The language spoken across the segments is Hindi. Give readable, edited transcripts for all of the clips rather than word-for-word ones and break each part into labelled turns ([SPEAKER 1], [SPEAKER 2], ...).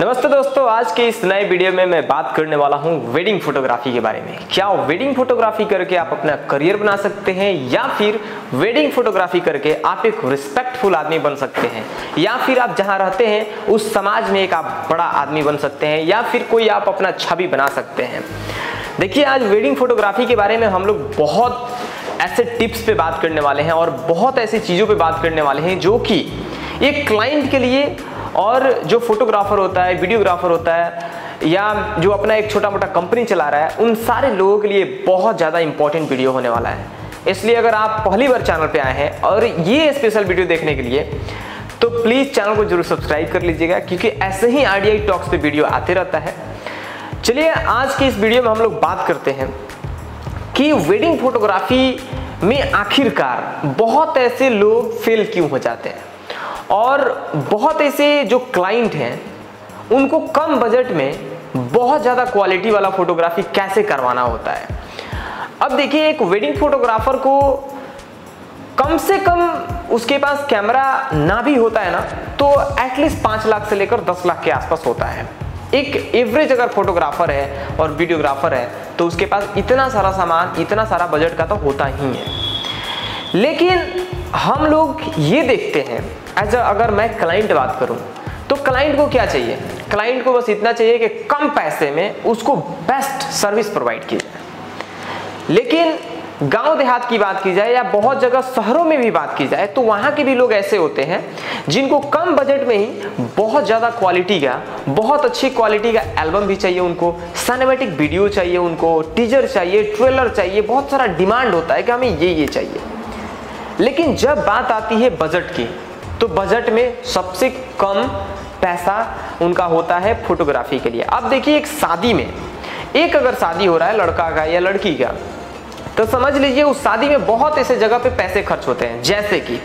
[SPEAKER 1] नमस्ते दोस्तों, आज के इस नए वीडियो में मैं बात करने वाला हूं वेडिंग फोटोग्राफी के बारे में। क्या वेडिंग फोटोग्राफी करके आप अपना करियर बना सकते हैं, या फिर वेडिंग फोटोग्राफी करके आप एक रिस्पेक्टफुल आदमी बन सकते हैं, या फिर आप जहां रहते हैं उस समाज में एक आप बड़ा आदमी बन सकते हैं, या फिर कोई आप अपना छवि बना सकते हैं। देखिए, आज वेडिंग फोटोग्राफी के बारे में हम लोग बहुत ऐसे टिप्स पे बात करने वाले हैं और बहुत ऐसी चीज़ों पे बात करने वाले हैं जो कि एक क्लाइंट के लिए और जो फोटोग्राफर होता है, वीडियोग्राफर होता है, या जो अपना एक छोटा मोटा कंपनी चला रहा है, उन सारे लोगों के लिए बहुत ज़्यादा इंपॉर्टेंट वीडियो होने वाला है। इसलिए अगर आप पहली बार चैनल पे आए हैं और ये स्पेशल वीडियो देखने के लिए, तो प्लीज़ चैनल को जरूर सब्सक्राइब कर लीजिएगा, क्योंकि ऐसे ही आरडीआई टॉक्स पे वीडियो आते रहता है। चलिए, आज के इस वीडियो में हम लोग बात करते हैं कि वेडिंग फोटोग्राफी में आखिरकार बहुत ऐसे लोग फेल क्यों हो जाते हैं, और बहुत ऐसे जो क्लाइंट हैं उनको कम बजट में बहुत ज़्यादा क्वालिटी वाला फोटोग्राफी कैसे करवाना होता है। अब देखिए, एक वेडिंग फोटोग्राफर को कम से कम उसके पास कैमरा ना भी होता है ना, तो एटलीस्ट 5 लाख से लेकर 10 लाख के आसपास होता है। एक एवरेज अगर फोटोग्राफर है और वीडियोग्राफर है तो उसके पास इतना सारा सामान, इतना सारा बजट का तो होता ही है। लेकिन हम लोग ये देखते हैं, अगर मैं क्लाइंट बात करूं तो क्लाइंट को क्या चाहिए? क्लाइंट को बस इतना चाहिए कि कम पैसे में उसको बेस्ट सर्विस प्रोवाइड की जाए। लेकिन गांव देहात की बात की जाए या बहुत जगह शहरों में भी बात की जाए, तो वहां के भी लोग ऐसे होते हैं जिनको कम बजट में ही बहुत ज़्यादा क्वालिटी का, बहुत अच्छी क्वालिटी का एल्बम भी चाहिए, उनको सिनेमैटिक वीडियो चाहिए, उनको टीजर चाहिए, ट्रेलर चाहिए, बहुत सारा डिमांड होता है कि हमें ये चाहिए। लेकिन जब बात आती है बजट की, तो बजट में सबसे कम पैसा उनका होता है फोटोग्राफी के लिए। अब देखिए, एक शादी में अगर शादी हो रहा है लड़का का या लड़की का, तो समझ लीजिए उस शादी में बहुत ऐसे जगह पे पैसे खर्च होते हैं, जैसे कि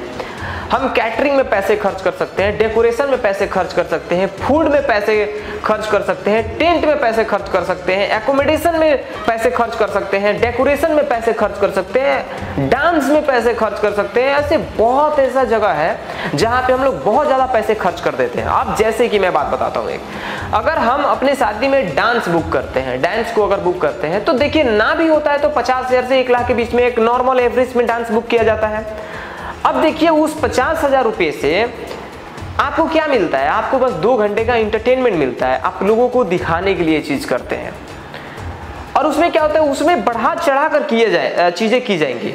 [SPEAKER 1] हम कैटरिंग में पैसे खर्च कर सकते हैं, डेकोरेशन में पैसे खर्च कर सकते हैं, फूड में पैसे खर्च कर सकते हैं, टेंट में पैसे खर्च कर सकते हैं, एकोमोडेशन में पैसे खर्च कर सकते हैं, डेकोरेशन में पैसे खर्च कर सकते हैं, डांस में पैसे खर्च कर सकते हैं। ऐसे बहुत ऐसा जगह है जहाँ पे हम लोग बहुत ज़्यादा पैसे खर्च कर देते हैं। अब जैसे कि मैं बात बताता हूँ, अगर हम अपने शादी में डांस बुक करते हैं, डांस को अगर बुक करते हैं, तो देखिए ना भी होता है तो 50,000 से 1 लाख के बीच में एक नॉर्मल एवरेज में डांस बुक किया जाता है। अब देखिए, उस 50,000 रुपये से आपको क्या मिलता है? आपको बस 2 घंटे का इंटरटेनमेंट मिलता है। आप लोगों को दिखाने के लिए चीज करते हैं, और उसमें क्या होता है, उसमें बढ़ा चढ़ा कर चीजें की जाएंगी।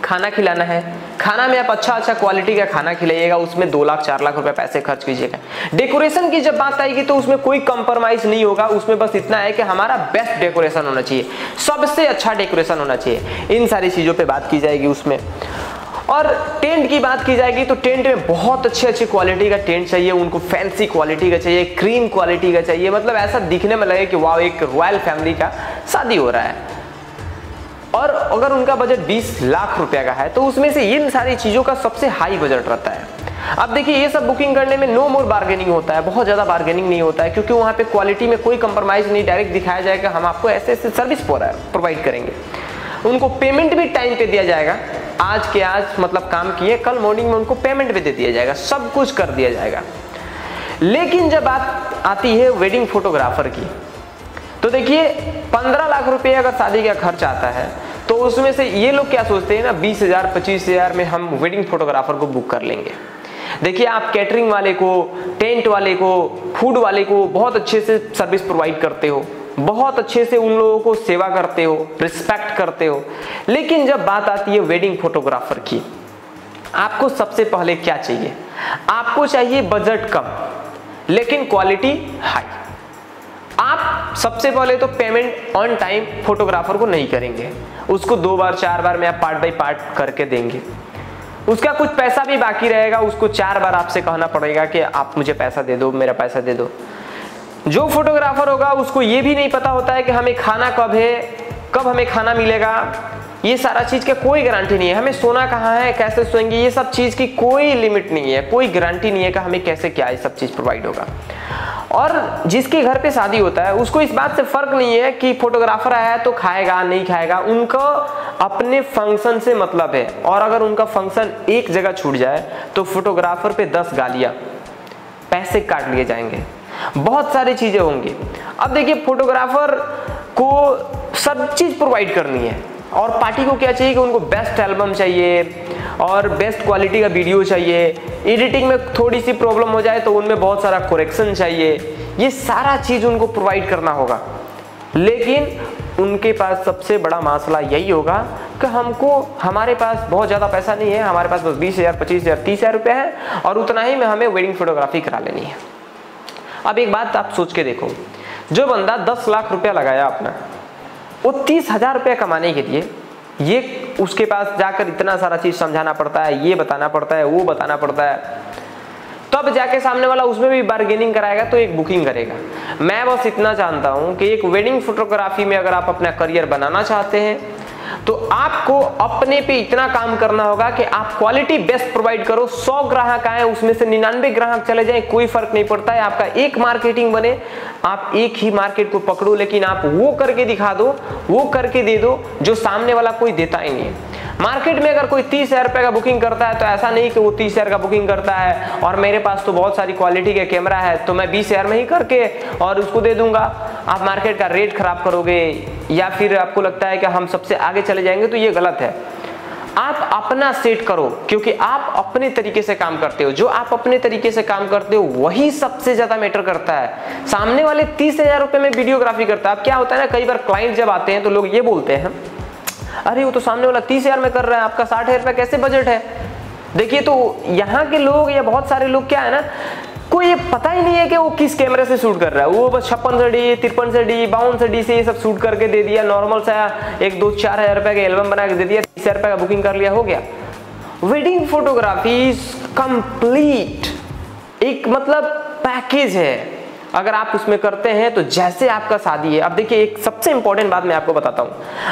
[SPEAKER 1] खाना खिलाना है, खाना में आप अच्छा क्वालिटी का खाना खिलाइएगा, उसमें 2 लाख 4 लाख रुपए पैसे खर्च कीजिएगा। डेकोरेशन की जब बात आएगी तो उसमें कोई कंप्रोमाइज नहीं होगा, उसमें बस इतना है कि हमारा बेस्ट डेकोरेशन होना चाहिए, सबसे अच्छा डेकोरेशन होना चाहिए। इन सारी चीजों पे बात की जाएगी उसमें। और टेंट की बात की जाएगी तो टेंट में बहुत अच्छी क्वालिटी का टेंट चाहिए, उनको फैंसी क्वालिटी का चाहिए, क्रीम क्वालिटी का चाहिए, मतलब ऐसा दिखने में लगे कि वाह, एक रॉयल फैमिली का शादी हो रहा है। और अगर उनका बजट 20 लाख रुपए का है, तो उसमें से इन सारी चीज़ों का सबसे हाई बजट रहता है। अब देखिए, ये सब बुकिंग करने में नो मोर बार्गेनिंग होता है, बहुत ज़्यादा बार्गेनिंग नहीं होता है, क्योंकि वहाँ पे क्वालिटी में कोई कंप्रोमाइज़ नहीं, डायरेक्ट दिखाया जाएगा हम आपको ऐसे सर्विस प्रोवाइड करेंगे। उनको पेमेंट भी टाइम पे दिया जाएगा, आज के आज मतलब काम किए, कल मॉर्निंग में उनको पेमेंट भी दे दिया जाएगा, सब कुछ कर दिया जाएगा। लेकिन जब बात आती है वेडिंग फोटोग्राफर की, तो देखिए 15 लाख रुपए अगर शादी का खर्च आता है, तो उसमें से ये लोग क्या सोचते हैं ना, 20,000 25,000 में हम वेडिंग फोटोग्राफर को बुक कर लेंगे। देखिए, आप कैटरिंग वाले को, टेंट वाले को, फूड वाले को बहुत अच्छे से सर्विस प्रोवाइड करते हो, बहुत अच्छे से उन लोगों को सेवा करते हो, रिस्पेक्ट करते हो। लेकिन जब बात आती है वेडिंग फोटोग्राफर की, आपको सबसे पहले क्या चाहिए? आपको चाहिए बजट कम लेकिन क्वालिटी हाई। आप सबसे पहले तो पेमेंट ऑन टाइम फोटोग्राफर को नहीं करेंगे, उसको 2 बार 4 बार में आप पार्ट बाय पार्ट करके देंगे। उसका कुछ पैसा भी बाकी रहेगा, उसको 4 बार आपसे कहना पड़ेगा कि आप मुझे पैसा दे दो, मेरा पैसा दे दो। जो फोटोग्राफर होगा उसको ये भी नहीं पता होता है कि हमें खाना कब है, कब हमें खाना मिलेगा, ये सारा चीज़ का कोई गारंटी नहीं है। हमें सोना कहाँ है, कैसे सोएंगे, ये सब चीज़ की कोई लिमिट नहीं है, कोई गारंटी नहीं है कि हमें कैसे क्या ये सब चीज़ प्रोवाइड होगा। और जिसके घर पे शादी होता है उसको इस बात से फर्क नहीं है कि फोटोग्राफर आया है तो खाएगा नहीं खाएगा, उनको अपने फंक्शन से मतलब है। और अगर उनका फंक्शन एक जगह छूट जाए तो फोटोग्राफर पे 10 गालियाँ, पैसे काट लिए जाएंगे। बहुत सारी चीजें होंगी। अब देखिए फोटोग्राफर को सब चीज प्रोवाइड करनी है और पार्टी को क्या चाहिए कि उनको बेस्ट एल्बम चाहिए और बेस्ट क्वालिटी का वीडियो चाहिए, एडिटिंग में थोड़ी सी प्रॉब्लम हो जाए तो उनमें बहुत सारा करेक्शन चाहिए, ये सारा चीज उनको प्रोवाइड करना होगा। लेकिन उनके पास सबसे बड़ा मसला यही होगा कि हमारे पास बहुत ज़्यादा पैसा नहीं है, हमारे पास बस 20,000, 25,000, 30,000 रुपये है और उतना ही में हमें वेडिंग फोटोग्राफी करा लेनी है। अब एक बात आप सोच के देखो, जो बंदा 10 लाख रुपया लगाया अपना, वो 30,000 रुपये कमाने के लिए ये उसके पास जाकर इतना सारा चीज़ समझाना पड़ता है, ये बताना पड़ता है, वो बताना पड़ता है, तब जाके सामने वाला उसमें भी बार्गेनिंग कराएगा तो एक बुकिंग करेगा। मैं बस इतना जानता हूं कि एक वेडिंग फोटोग्राफी में अगर आप अपना करियर बनाना चाहते हैं तो आपको अपने पे इतना काम करना होगा कि आप क्वालिटी बेस्ट प्रोवाइड करो। 100 ग्राहक आए उसमें से 99 ग्राहक चले जाएं, कोई फर्क नहीं पड़ता है। आपका एक मार्केटिंग बने, आप एक ही मार्केट को पकड़ो, लेकिन आप वो करके दिखा दो, वो करके दे दो जो सामने वाला कोई देता ही नहीं है। मार्केट में अगर कोई 30,000 रुपये का बुकिंग करता है तो ऐसा नहीं कि वो 30,000 का बुकिंग करता है और मेरे पास तो बहुत सारी क्वालिटी का कैमरा है तो मैं 20,000 में ही करके और उसको दे दूंगा। आप मार्केट का रेट खराब करोगे या फिर आपको लगता है कि हम सबसे आगे चले जाएंगे, तो ये गलत है। आप अपना सेट करो, क्योंकि आप अपने तरीके से काम करते हो। जो आप अपने तरीके से काम करते हो वही सबसे ज्यादा मैटर करता है। सामने वाले 30,000 रुपये में वीडियोग्राफी करता है। अब क्या होता है ना, कई बार क्लाइंट जब आते हैं तो लोग ये बोलते हैं, अरे वो तो सामने वाला 30,000 में कर रहा है, आपका 60,000 रुपये कैसे बजट है। देखिए, तो यहाँ के लोग या बहुत सारे लोग क्या है ना, कोई ये पता ही नहीं है कि वो किस कैमरे से शूट कर रहा है। वो बस 56D, 53D, 52D से ये सब शूट करके दे दिया, नॉर्मल सा 1-2-4 हज़ार रुपये का एल्बम बना के दे दिया, 30,000 रुपये का बुकिंग कर लिया, हो गया। वेडिंग फोटोग्राफी कंप्लीट एक मतलब पैकेज है। अगर आप उसमें करते हैं तो जैसे आपका शादी है। अब देखिए, एक सबसे इंपॉर्टेंट बात मैं आपको बताता हूं,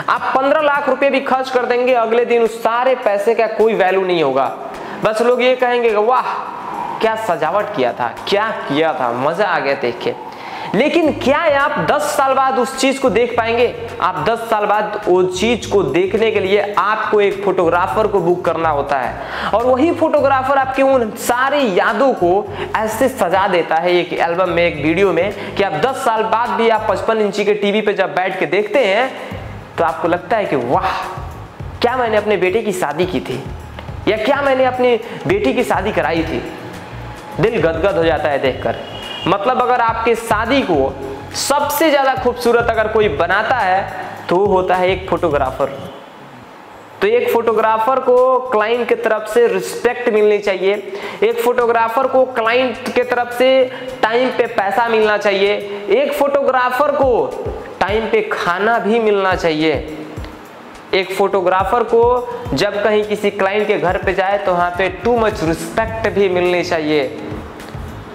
[SPEAKER 1] आप 15 लाख रुपए भी खर्च कर देंगे, अगले दिन उस सारे पैसे का कोई वैल्यू नहीं होगा। बस लोग ये कहेंगे वाह क्या सजावट किया था, क्या किया था, मजा आ गया देख के। लेकिन क्या आप 10 साल बाद उस चीज को देख पाएंगे? आप 10 साल बाद उस चीज को देखने के लिए आपको एक फोटोग्राफर को बुक करना होता है और वही फोटोग्राफर आपके उन सारी यादों को ऐसे सजा देता है एक एल्बम में, एक वीडियो में, कि आप 10 साल बाद भी आप 55 इंची के टीवी पे जब बैठ के देखते हैं तो आपको लगता है कि वाह क्या मैंने अपने बेटे की शादी की थी, या क्या मैंने अपनी बेटी की शादी कराई थी। दिल गदगद हो जाता है देखकर। मतलब अगर आपके शादी को सबसे ज्यादा खूबसूरत अगर कोई बनाता है तो वो होता है एक फोटोग्राफर। तो एक फोटोग्राफर को क्लाइंट की तरफ से रिस्पेक्ट मिलनी चाहिए, एक फोटोग्राफर को क्लाइंट की तरफ से टाइम पे पैसा मिलना चाहिए, एक फोटोग्राफर को टाइम पे खाना भी मिलना चाहिए, एक फोटोग्राफर को जब कहीं किसी क्लाइंट के घर पे जाए तो वहां पे टू मच रिस्पेक्ट भी मिलनी चाहिए।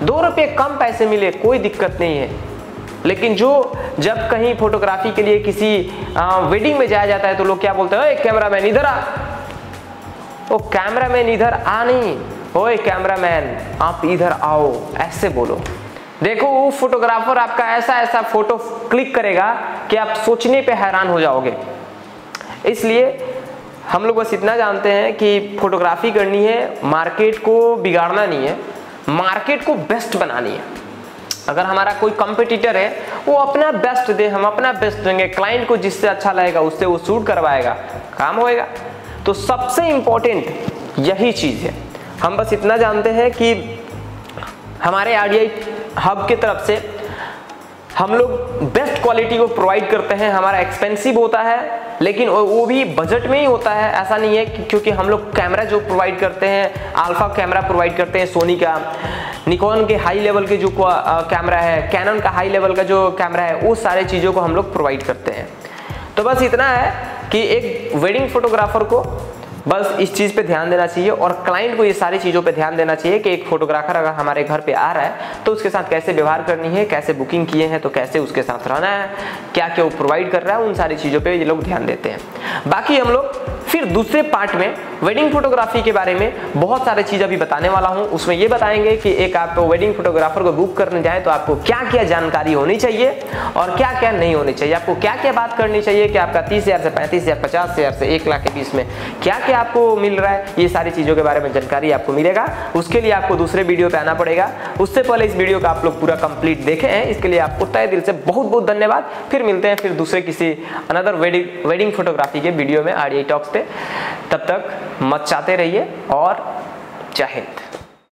[SPEAKER 1] 2 रुपये कम पैसे मिले कोई दिक्कत नहीं है, लेकिन जब कहीं फोटोग्राफी के लिए किसी वेडिंग में जाया जाता है तो लोग क्या बोलते हैं, ओए कैमरामैन इधर आ। ओ कैमरामैन इधर आ नहीं, ओए कैमरामैन आप इधर आओ, ऐसे बोलो। देखो वो फोटोग्राफर आपका ऐसा फोटो क्लिक करेगा कि आप सोचने पे हैरान हो जाओगे। इसलिए हम लोग बस इतना जानते हैं कि फोटोग्राफी करनी है, मार्केट को बिगाड़ना नहीं है, मार्केट को बेस्ट बनानी है। अगर हमारा कोई कंपटीटर है वो अपना बेस्ट दे, हम अपना बेस्ट देंगे, क्लाइंट को जिससे अच्छा लगेगा उससे वो शूट करवाएगा, काम होएगा। तो सबसे इंपॉर्टेंट यही चीज है। हम बस इतना जानते हैं कि हमारे RDI हब की तरफ से हम लोग बेस्ट क्वालिटी को प्रोवाइड करते हैं। हमारा एक्सपेंसिव होता है लेकिन वो भी बजट में ही होता है, ऐसा नहीं है क्योंकि हम लोग कैमरा जो प्रोवाइड करते हैं, अल्फा कैमरा प्रोवाइड करते हैं, सोनी का, निकॉन के हाई लेवल के जो कैमरा है, कैनन का हाई लेवल का जो कैमरा है, वो सारे चीज़ों को हम लोग प्रोवाइड करते हैं। तो बस इतना है कि एक वेडिंग फोटोग्राफर को बस इस चीज़ पे ध्यान देना चाहिए और क्लाइंट को ये सारी चीज़ों पे ध्यान देना चाहिए कि एक फोटोग्राफर अगर हमारे घर पे आ रहा है तो उसके साथ कैसे व्यवहार करनी है, कैसे बुकिंग किए हैं तो कैसे उसके साथ रहना है, क्या क्या वो प्रोवाइड कर रहा है, उन सारी चीज़ों पे ये लोग ध्यान देते हैं। बाकी हम लोग फिर दूसरे पार्ट में वेडिंग फोटोग्राफी के बारे में बहुत सारे चीज़ अभी बताने वाला हूँ। उसमें ये बताएंगे कि एक आप वेडिंग फोटोग्राफर को बुक करने जाए तो आपको क्या क्या जानकारी होनी चाहिए और क्या क्या नहीं होनी चाहिए, आपको क्या क्या बात करनी चाहिए कि आपका 30,000 से 35,000, 50,000 से 1 लाख के बीच में क्या क्या आपको मिल रहा है, ये सारी चीज़ों के बारे में जानकारी आपको मिलेगा। उसके लिए आपको दूसरे वीडियो पे आना पड़ेगा। उससे पहले इस वीडियो का आप लोग पूरा कंप्लीट देखे हैं, इसके लिए आपको तहे दिल से बहुत बहुत धन्यवाद। फिर मिलते हैं फिर दूसरे किसी अनदर वेडिंग फोटोग्राफी के वीडियो में RDI टॉक्स पे। तब तक मचाते रहिए और जय हिंद।